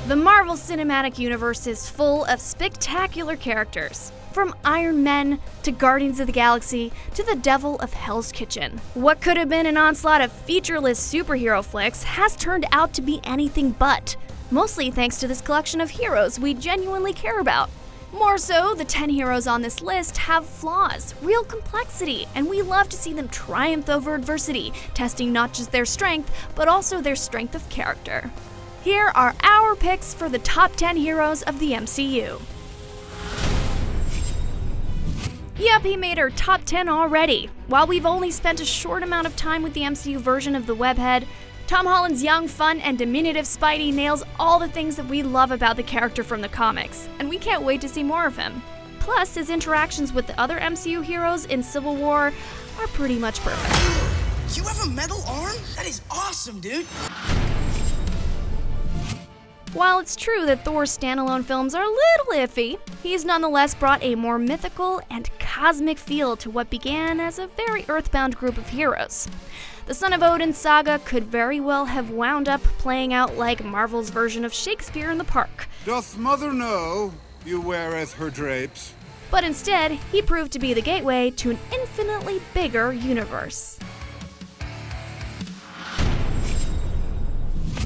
The Marvel Cinematic Universe is full of spectacular characters. From Iron Man to Guardians of the Galaxy to the Devil of Hell's Kitchen. What could have been an onslaught of featureless superhero flicks has turned out to be anything but, mostly thanks to this collection of heroes we genuinely care about. More so, the 10 heroes on this list have flaws, real complexity, and we love to see them triumph over adversity, testing not just their strength, but also their strength of character. Here are our picks for the top 10 heroes of the MCU. Yep, he made our top 10 already. While we've only spent a short amount of time with the MCU version of the webhead, Tom Holland's young, fun, and diminutive Spidey nails all the things that we love about the character from the comics, and we can't wait to see more of him. Plus, his interactions with the other MCU heroes in Civil War are pretty much perfect. You have a metal arm? That is awesome, dude! While it's true that Thor's standalone films are a little iffy, he's nonetheless brought a more mythical and cosmic feel to what began as a very earthbound group of heroes. The Son of Odin saga could very well have wound up playing out like Marvel's version of Shakespeare in the Park. Doth mother know you weareth her drapes? But instead, he proved to be the gateway to an infinitely bigger universe.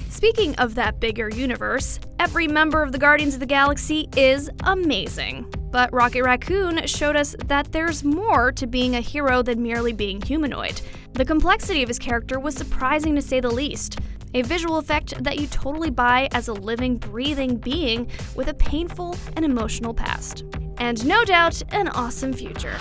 Speaking of that bigger universe, every member of the Guardians of the Galaxy is amazing. But Rocket Raccoon showed us that there's more to being a hero than merely being humanoid. The complexity of his character was surprising to say the least. A visual effect that you totally buy as a living, breathing being with a painful and emotional past. And no doubt, an awesome future.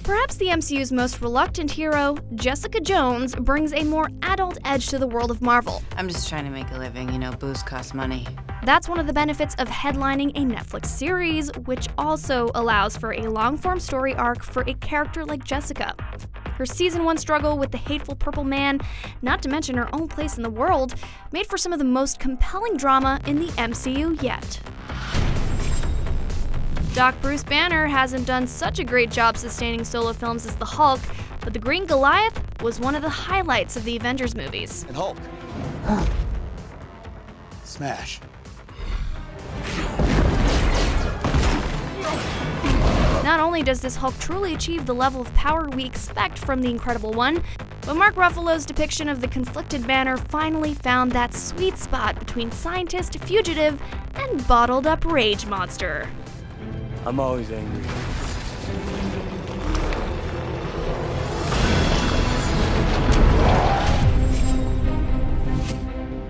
Perhaps the MCU's most reluctant hero, Jessica Jones, brings a more adult edge to the world of Marvel. I'm just trying to make a living, booze cost money. That's one of the benefits of headlining a Netflix series, which also allows for a long-form story arc for a character like Jessica. Her Season 1 struggle with the hateful Purple Man, not to mention her own place in the world, made for some of the most compelling drama in the MCU yet. Doc Bruce Banner hasn't done such a great job sustaining solo films as the Hulk, but the Green Goliath was one of the highlights of the Avengers movies. And Hulk. Smash. Not only does this Hulk truly achieve the level of power we expect from the Incredible One, but Mark Ruffalo's depiction of the conflicted Banner finally found that sweet spot between scientist, fugitive, and bottled-up rage monster. I'm always angry.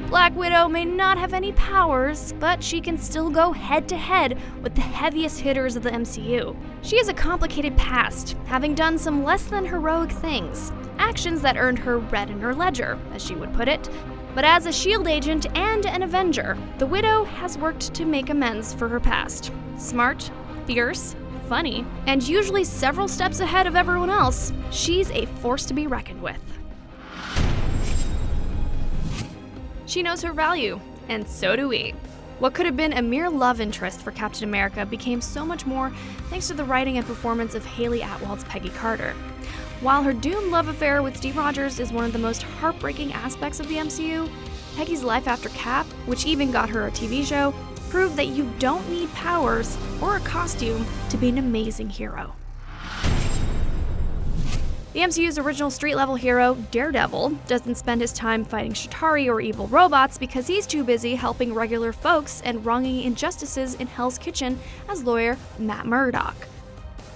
Black Widow may not have any powers, but she can still go head-to-head with the heaviest hitters of the MCU. She has a complicated past, having done some less than heroic things, actions that earned her red in her ledger, as she would put it. But as a S.H.I.E.L.D. agent and an Avenger, the Widow has worked to make amends for her past. Smart, fierce, funny, and usually several steps ahead of everyone else, she's a force to be reckoned with. She knows her value, and so do we. What could have been a mere love interest for Captain America became so much more thanks to the writing and performance of Haley Atwell's Peggy Carter. While her doomed love affair with Steve Rogers is one of the most heartbreaking aspects of the MCU, Peggy's life after Cap, which even got her a TV show, proved that you don't need powers or a costume to be an amazing hero. The MCU's original street-level hero, Daredevil, doesn't spend his time fighting Chitauri or evil robots because he's too busy helping regular folks and wronging injustices in Hell's Kitchen as lawyer Matt Murdock.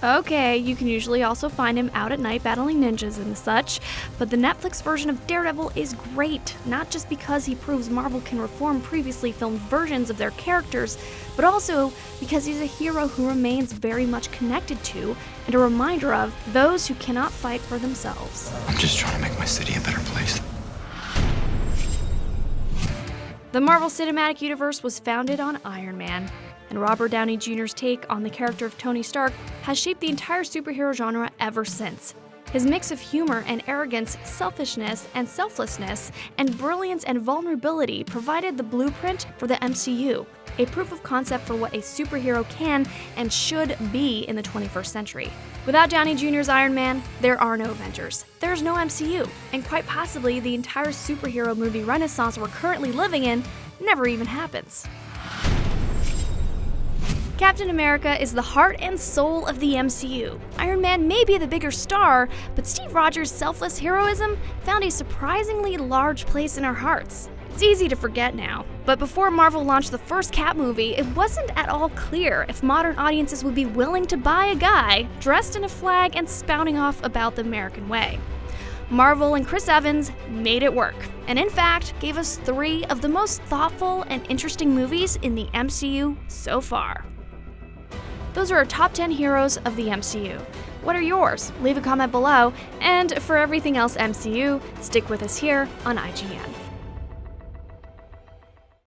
Okay, you can usually also find him out at night battling ninjas and such, but the Netflix version of Daredevil is great, not just because he proves Marvel can reform previously filmed versions of their characters, but also because he's a hero who remains very much connected to and a reminder of those who cannot fight for themselves. I'm just trying to make my city a better place. The Marvel Cinematic Universe was founded on Iron Man, and Robert Downey Jr.'s take on the character of Tony Stark has shaped the entire superhero genre ever since. His mix of humor and arrogance, selfishness and selflessness, and brilliance and vulnerability provided the blueprint for the MCU, a proof of concept for what a superhero can and should be in the 21st century. Without Downey Jr.'s Iron Man, there are no Avengers, there's no MCU, and quite possibly the entire superhero movie renaissance we're currently living in never even happens. Captain America is the heart and soul of the MCU. Iron Man may be the bigger star, but Steve Rogers' selfless heroism found a surprisingly large place in our hearts. It's easy to forget now, but before Marvel launched the first Cap movie, it wasn't at all clear if modern audiences would be willing to buy a guy dressed in a flag and spouting off about the American way. Marvel and Chris Evans made it work, and in fact, gave us 3 of the most thoughtful and interesting movies in the MCU so far. Those are our top 10 heroes of the MCU. What are yours? Leave a comment below, and for everything else MCU, stick with us here on IGN.